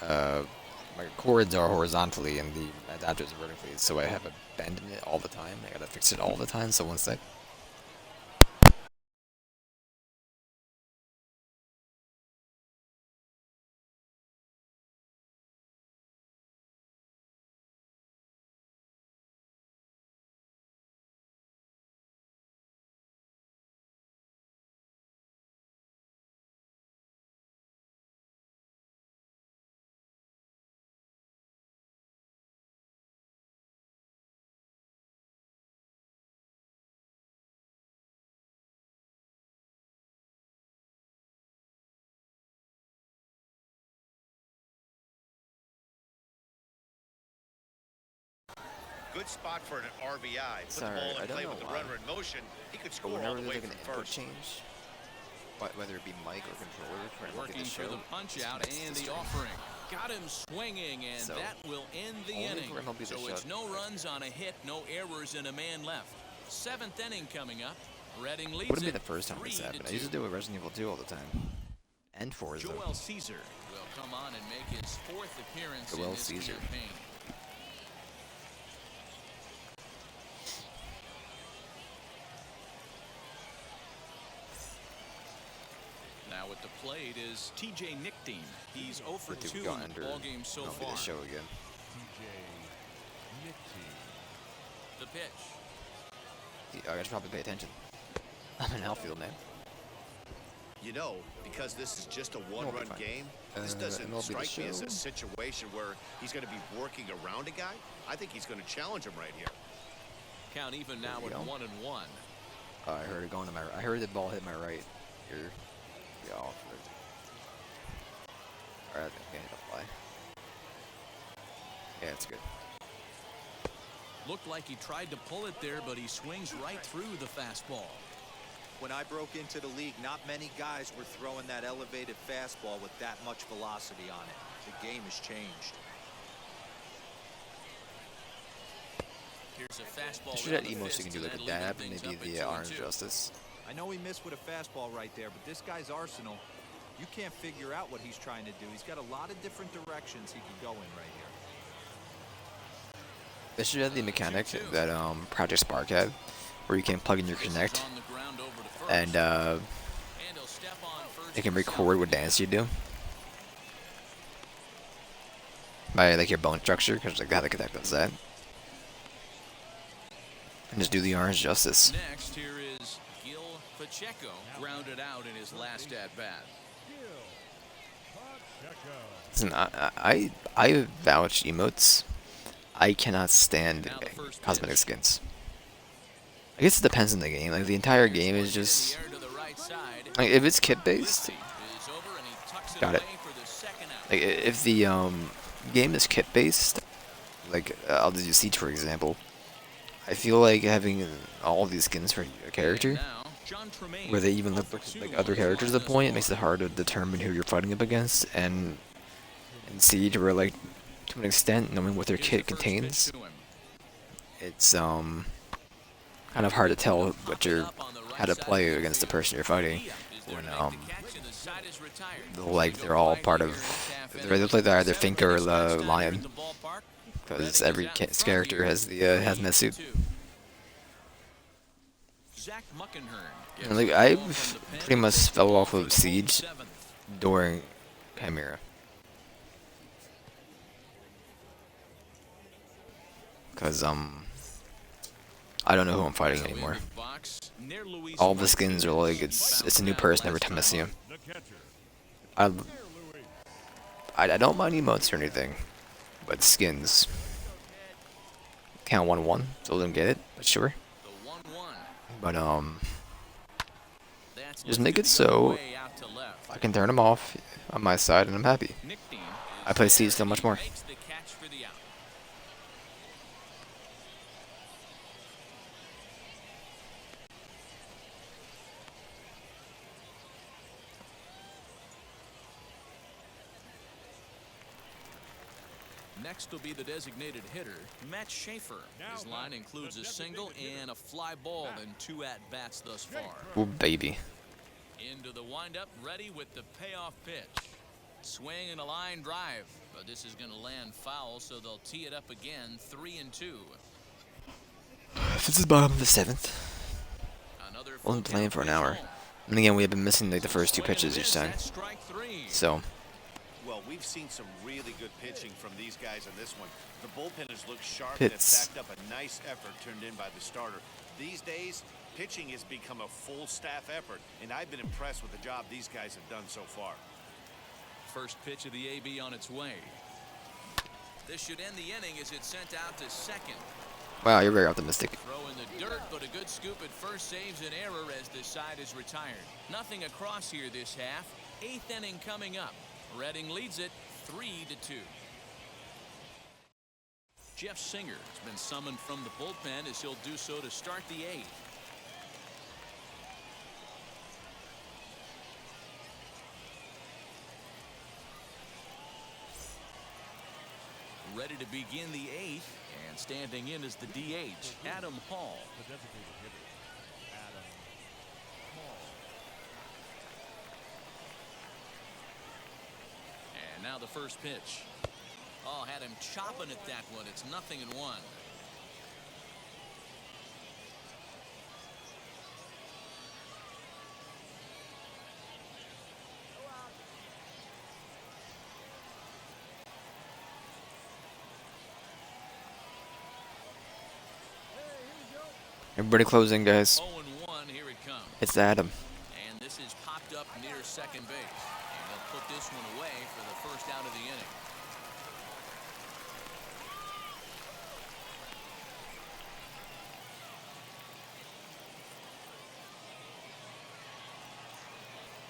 my cords are horizontally and the adapter is vertically, so I have a bend in it all the time. I gotta fix it all the time. So once that Good spot for an RBI. Put Sorry, the ball I in don't play know with the why. runner in motion. He could but score all whenever the there's way like an from input first. change, whether it be mic or controller for MLB Working The for Show, the punch it's out next to and the the string. offering. Got him swinging, and So, that will end the only inning. for MLB The So it's Show. no runs on a hit, no errors, and a man left. 7th inning coming up. Reading leads Wouldn't be it the first time this happened. I 3-2. used to do it with Resident Evil 2 all the time. And Forza. Joel Caesar will come on and make his 4th appearance Joel in this Caesar. campaign. Now with at the plate is T.J. Nickdean. He's 0 for Dude, 2 we go in the under ball game so MLB far. The Show again. TJ Nickty. The pitch. I should probably pay attention. I'm an outfield man. You know, because this is just a be one-run fine. game, this doesn't MLB The strike me as a Show. situation where he's going to be working around a guy. I think he's going to challenge him right here. Count even now we at go. 1-1. I heard it going to my. I heard the ball hit my right here. Yeah, off. All right, okay, it'll fly. Yeah, it's good. Looked like he tried to pull it there, but he swings right through the fastball. When I broke into the league, not many guys were throwing that elevated fastball with that much velocity on it. The game has changed. Here's a fastball. I should around have the emotes you fist, can do like a and that'll dab, even things maybe up the at Orange 2-2. Justice. I know he missed with a fastball right there, but this guy's arsenal, you can't figure out what he's trying to do. He's got a lot of different directions he could go in right here. They should have the mechanic that Project Spark had, where you can plug in your Connect, On the ground over to first. and And he'll step on first it can to record what dance you do by like your bone structure, because like how the Connect does that, and just do the Orange Justice. Next, here is Gil Pacheco, grounded out in his last at-bat. Gil Pacheco. Listen, I vouch emotes. I cannot stand Now the first cosmetic pitch. skins. I guess it depends on the game. Like the entire game is In the just air to the right side. like if it's kit based. Is over and he tucks it Got it. away for the second out. Like if the game is kit based, like I'll just use Siege for example. I feel like having all these skins for a character, Now, John Tremaine, where they even 0 look for like 2 other on characters at the this point, it ball. makes it hard to determine who you're fighting up against. And in Siege, where like to an extent, knowing what their Here's kit the first contains, pitch to him. it's kind of hard to tell what you're how to play against the person you're fighting when they're all part of they're either Finka or the Lion, because every character has the hazmat suit. Zach Muckenhern And, like I've pretty much fell off of Siege during Chimera, because I don't know who I'm fighting anymore. All the skins are like it's a new person every time I see him. The catcher. I Louis. I don't mind emotes or anything, but skins. Count 1-1, still didn't get it, but sure. The 1-1. But That's just make it so way out to left. I can turn them off on my side and I'm happy. Nickdean I play is Siege there, so and much he more. makes the catch for the out. Next will be the designated hitter, Matt Schaefer. His line includes a single and a fly ball in 2 at-bats thus far. Ooh, baby. Into the windup, ready with the payoff pitch. Swing and a line drive, but this is going to land foul, so they'll tee it up again, 3-2. This is bottom of the 7th. Another Only full playing count for an is hour. home. And again, we have been missing like the first 2 Swing and pitches each miss, time. that's strike 3. So Well, we've seen some really good pitching from these guys on this one. The bullpen has looked sharp Hits. and it's backed up a nice effort turned in by the starter. These days, pitching has become a full staff effort, and I've been impressed with the job these guys have done so far. First pitch of the AB on its way. This should end the inning as it's sent out to second. wow, you're very optimistic. Throw in the dirt, but a good scoop at first saves an error as the side is retired. Nothing across here this half. 8th inning coming up. Reading leads it 3-2. Jeff Singer has been summoned from the bullpen as he'll do so to start the 8th. Ready to begin the 8th, and standing in is the DH, Adam Hall. The designated hitter. Adam Hall. And now the first pitch. Oh, had him chopping at that one. It's 0-1. Everybody closing, guys. 0-1, here it comes. It's Adam. And this is popped up near second base. And they'll put this one away for the first out of the inning.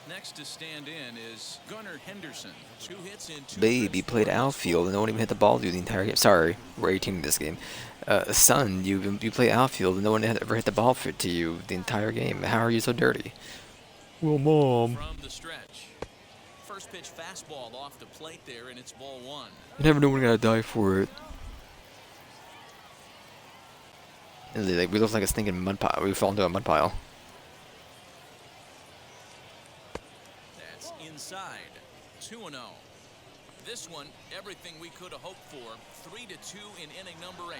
Next to stand in is Gunnar Henderson. 2 hits in 2 Babe, you trips played for his outfield and no score. one even hit the ball through the entire game. Sorry, we're 18 in this game. Son, you play outfield and no one had ever hit the ball to you the entire game. How are you so dirty? Well, Mom. From the stretch. First pitch fastball off the plate there, and it's ball 1. You never know when you're gonna die for it. And like, we look like a stinking mud pile. We fall into a mud pile. That's inside. 2-0. This one, everything we could have hoped for. 3-2 in inning number 8.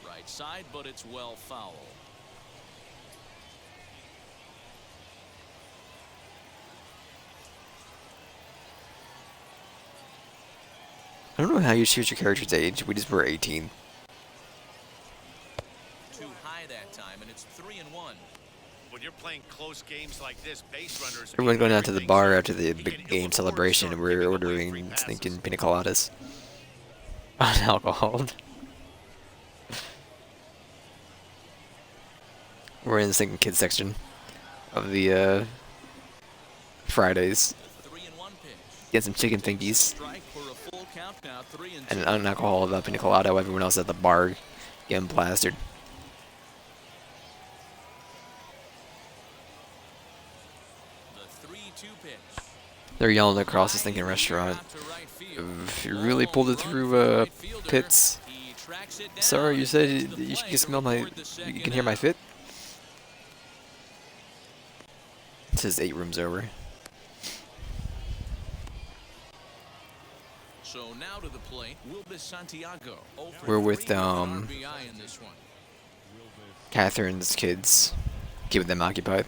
Right side, but it's well foul. I don't know how you choose your character's age. We just were 18. Too high that time, and it's 3-1. When you're playing close games like this, base runners. Everyone going out to the everything, bar so after the you big can game ill-afford celebration, and start we're giving away free ordering passes. stinking pina coladas. Unalcoholed. We're in the stinking kids section of the Fridays. 3-1 pitch. Get some chicken fingies Strike for a full count now. 3-2. and an unalcoholed pina colada while everyone else at the bar getting plastered. The 3-2 pitch. They're yelling across the stinking restaurant. If you really pulled it through pits. Sorry, you said you can smell my. You can hear my fit. It says 8 rooms over. So now to the plate, Wilbur Santiago. We're with RBI in this one. Catherine's kids, keeping them occupied.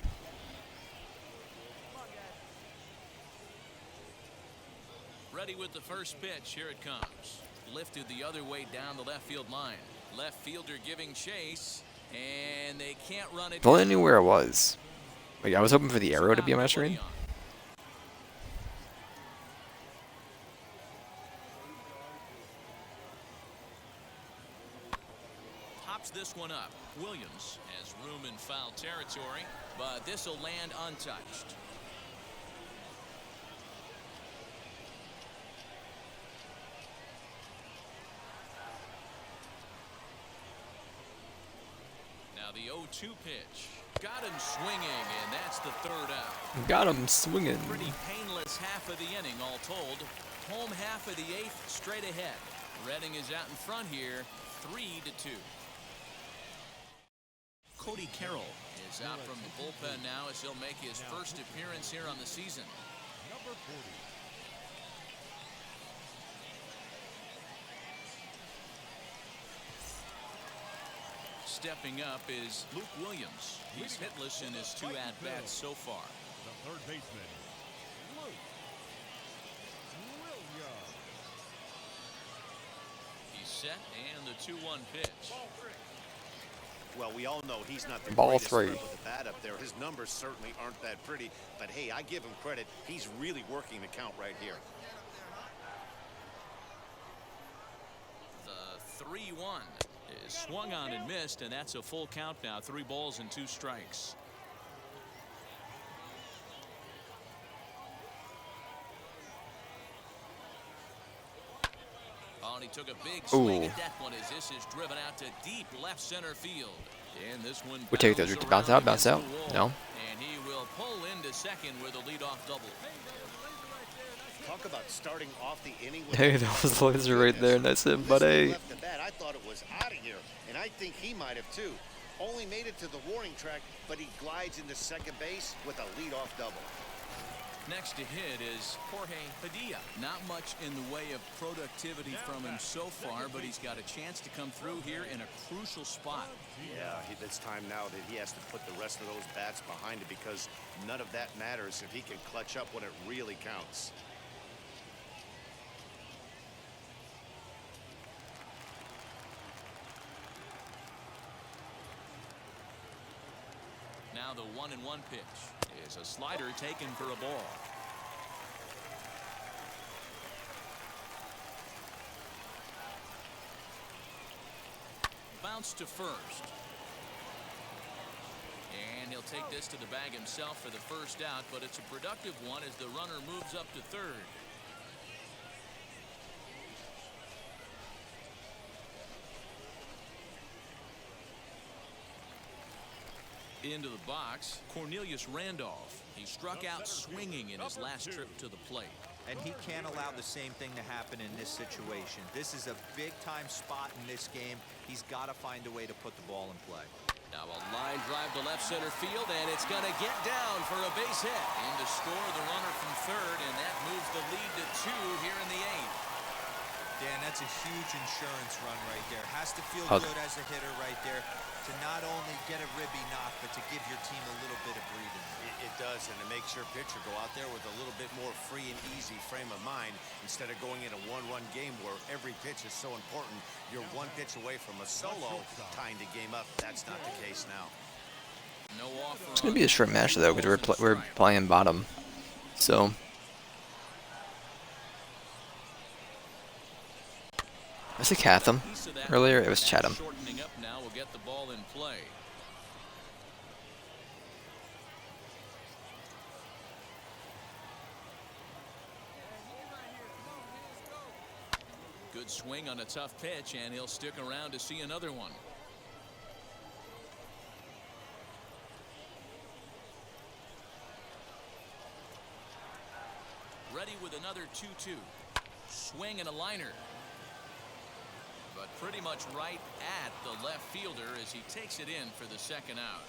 Ready with the first pitch. Here it comes. Lifted the other way down the left field line. Left fielder giving chase, and they can't run it. If only I knew where it was. Like, I was hoping for the arrow to be on my screen. Pops this one up. Williams has room in foul territory, but this will land untouched. Now the 0-2 pitch. Got him swinging, and that's the third out. Got him swinging. Pretty painless half of the inning, all told. Home half of the 8th, straight ahead. Redding is out in front here, 3-2. Cody Carroll is out from the bullpen now as he'll make his first appearance here on the season. Number 40. Stepping up is Luke Williams. He's hitless in his 2 at-bats so far. The third baseman, Luke Williams. He's set, and the 2-1 pitch. Well, we all know he's not the Ball greatest 3. with the bat up there. His numbers certainly aren't that pretty, but hey, I give him credit. He's really working the count right here. The 3-1 is swung on and missed, and that's a full count now. 3 balls and 2 strikes. Oh, and he took a big swing at that one as this is driven out to deep left center field. And this one We take those. Bounce out, bounce out. No. And he will pull into second with a leadoff double. Talk about starting off the inning with Hey, that was the laser right there. Nice hit, buddy. left the bat. I thought it was out of here, and I think he might have too. Only made it to the warning track, but he glides into second base with a leadoff double. Next to hit is Jorge Padilla. Not much in the way of productivity from him so far, but he's got a chance to come through here in a crucial spot. Yeah, it's time now that he has to put the rest of those bats behind it because none of that matters if he can clutch up when it really counts. Now the 1-1 pitch is a slider taken for a ball. Bounce to first. And he'll take this to the bag himself for the first out, but it's a productive one as the runner moves up to third. Into the box, Cornelius Randolph. He struck out swinging in his last trip to the plate. And he can't allow the same thing to happen in this situation. This is a big-time spot in this game. He's got to find a way to put the ball in play. Now a line drive to left center field, and it's going to get down for a base hit. In to score the runner from third, and that moves the lead to 2 here in the 8th. Dan, that's a huge insurance run right there. Has to feel Hug. good as a hitter right there to not only get a ribby knock, but to give your team a little bit of breathing. It does, and it makes your pitcher go out there with a little bit more free and easy frame of mind instead of going in a one-run game where every pitch is so important. You're one pitch away from a solo tying the game up. That's not the case now. No offer. It's gonna be a short match though, because we're playing bottom, so. Was it Catham earlier? It was Chatham. Shortening up now will get the ball in play. Good swing on a tough pitch, and he'll stick around to see another one. Ready with another 2-2. Swing and a liner. But pretty much right at the left fielder as he takes it in for the second out.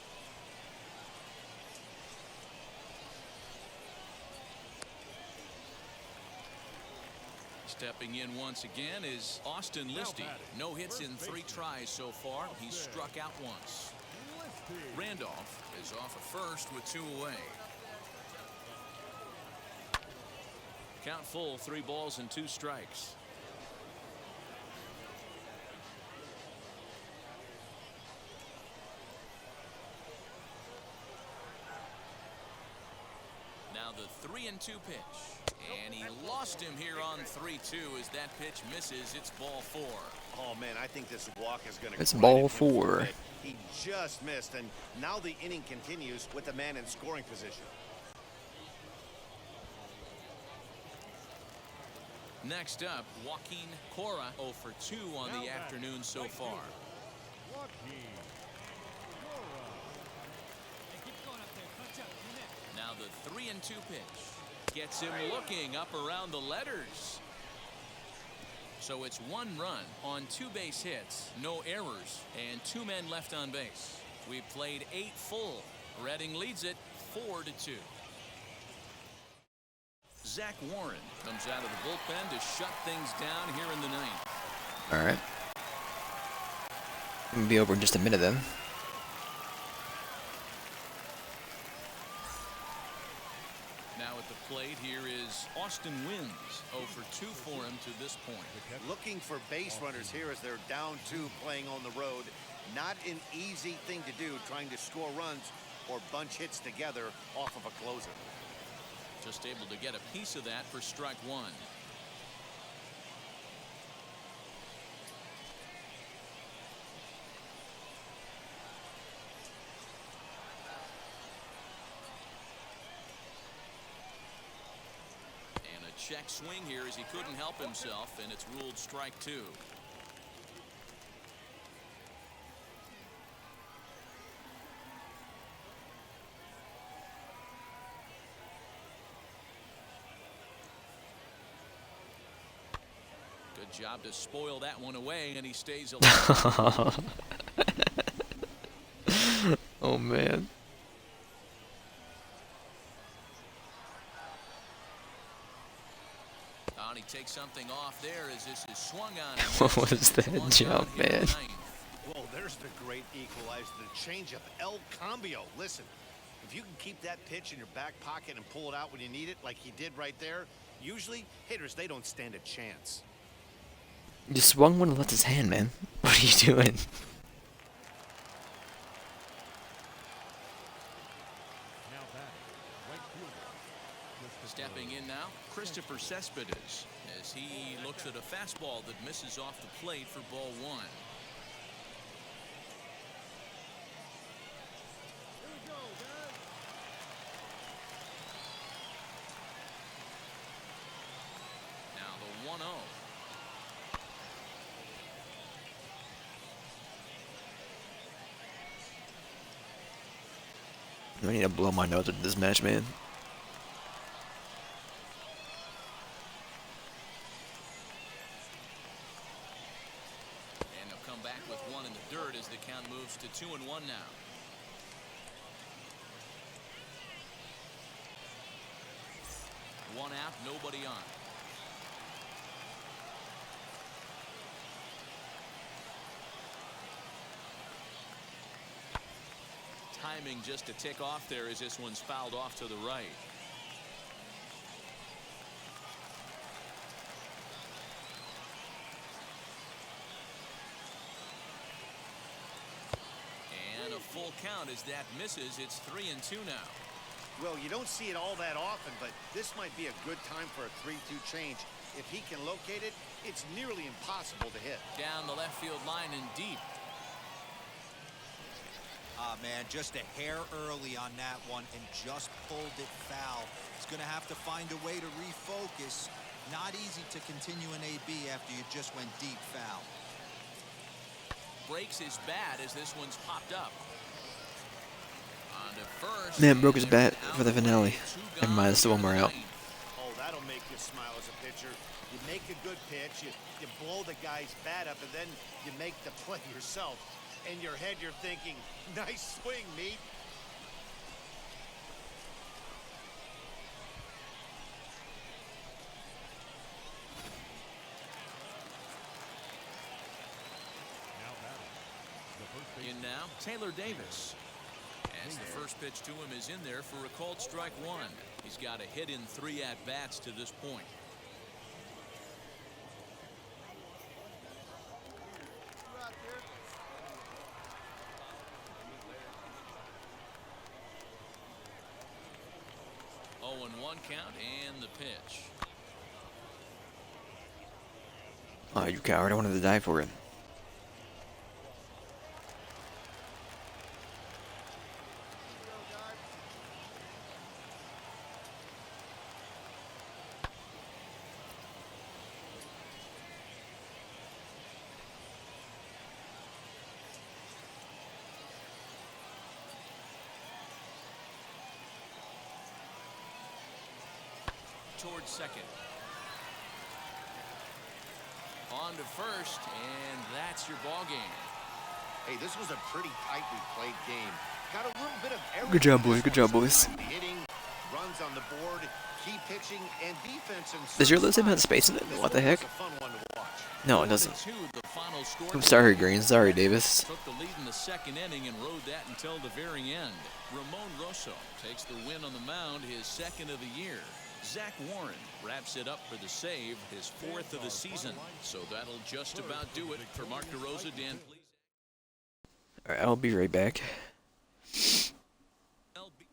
Stepping in once again is Austin Listy. No hits in 3 tries so far. He's struck out once. Randolph is off at first with 2 away. Count full, 3 balls and 2 strikes. Now the 3-2 pitch. And he lost him here on 3-2 as that pitch misses. It's ball 4. Oh, man, I think this walk is going to... It's ball 4. He just missed, and now the inning continues with the man in scoring position. Next up, Joaquin Cora 0 for 2 on the afternoon so far. Now the 3-2 pitch gets him looking up around the letters. So it's 1 run on 2 base hits, no errors, and 2 men left on base. We've played 8 full. Reading leads it 4-2. Zach Warren comes out of the bullpen to shut things down here in the 9th. All right. It'll be over in just a minute then. Now at the plate here is Austin Wynns. 0 for 2 for him to this point. Looking for base runners here as they're down 2 playing on the road. Not an easy thing to do, trying to score runs or bunch hits together off of a closer. Just able to get a piece of that for strike 1. And a check swing here as he couldn't help himself, and it's ruled strike 2. Good job to spoil that one away, and he stays alive. Oh man. And he takes something off there as this is swung on. What was that jump, man? Well, there's the great equalizer, the changeup, El Cambio. Listen, if you can keep that pitch in your back pocket and pull it out when you need it, like he did right there, usually hitters, they don't stand a chance. You swung one and left his hand, man. What are you doing? Stepping in now, Christopher Cespedes, as he looks at a fastball that misses off the plate for ball one. Now the 1-0. I need to blow my nose at this match, man. And they'll come back with one in the dirt as the count moves to 2-1 now. One out, nobody on. Timing just to tick off there as this one's fouled off to the right. And a full count as that misses. It's 3-2 now. Well, you don't see it all that often, but this might be a good time for a 3-2 change. If he can locate it, it's nearly impossible to hit. Down the left field line and deep. Man, just a hair early on that one and just pulled it foul. He's going to have to find a way to refocus. Not easy to continue an AB after you just went deep foul. Breaks his bat as this one's popped up. On to first. Man broke his bat for the finale. Never mind, it's still one more out. Oh, that'll make you smile as a pitcher. You make a good pitch, you blow the guy's bat up, and then you make the play yourself. In your head, you're thinking, nice swing, meat. Now batting. The first base. In now, Taylor Davis. As the first pitch to him is in there for a called strike one. He's got a hit in 3 at-bats to this point. Oh, and 1 count and the pitch. Oh, you coward. I wanted to die for it. Towards second. On to first, and that's your ball game. Hey, this was a pretty tightly played game. Got a little bit of everything. Good job, boys. Good job, boys. Hitting, runs on the board, key pitching, and defense. Does your list have space in it? What the heck? This one was a fun one to watch. No, it doesn't. 2, the final score. I'm sorry, Green. Sorry, Davis. Took the lead in the second inning and rode that until the very end. Ramon Rosso takes the win on the mound, his second of the year. Zach Warren wraps it up for the save, his 4th of the season. So that'll just about do it for Mark DeRosa. Dan, please. Alright, I'll be right back. LB.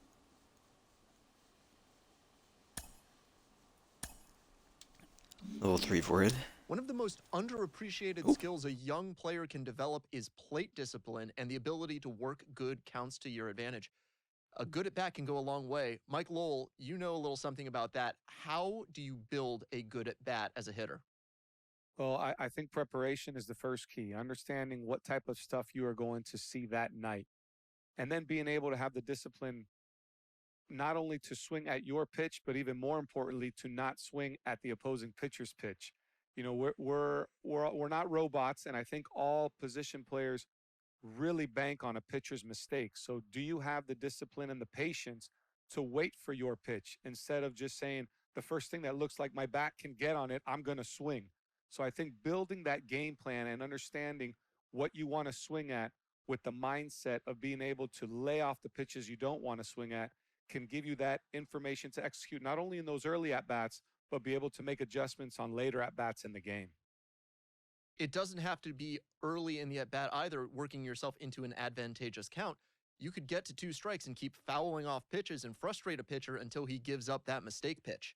Level 3 for it. One of the most underappreciated skills a young player can develop is plate discipline and the ability to work good counts to your advantage. A good at-bat can go a long way. Mike Lowell, you know a little something about that. How do you build a good at-bat as a hitter? Well, I think preparation is the first key. Understanding what type of stuff you are going to see that night. And then being able to have the discipline not only to swing at your pitch, but even more importantly, to not swing at the opposing pitcher's pitch. You know, we're not robots, and I think all position players really bank on a pitcher's mistakes. So do you have the discipline and the patience to wait for your pitch instead of just saying the first thing that looks like my bat can get on it, I'm going to swing. So I think building that game plan and understanding what you want to swing at with the mindset of being able to lay off the pitches you don't want to swing at can give you that information to execute not only in those early at-bats, but be able to make adjustments on later at-bats in the game. It doesn't have to be early in the at-bat either, working yourself into an advantageous count. you could get to 2 strikes and keep fouling off pitches and frustrate a pitcher until he gives up that mistake pitch.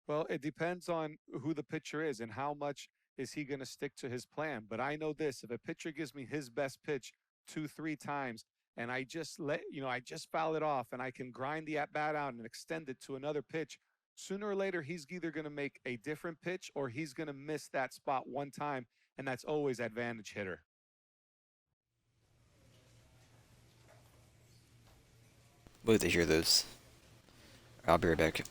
Well, it depends on who the pitcher is and how much is he going to stick to his plan. But I know this, if a pitcher gives me his best pitch 2-3 times and I just foul it off and I can grind the at bat out and extend it to another pitch, sooner or later he's either going to make a different pitch or he's going to miss that spot one time, and that's always advantage hitter. Wait to hear those. I'll be right back.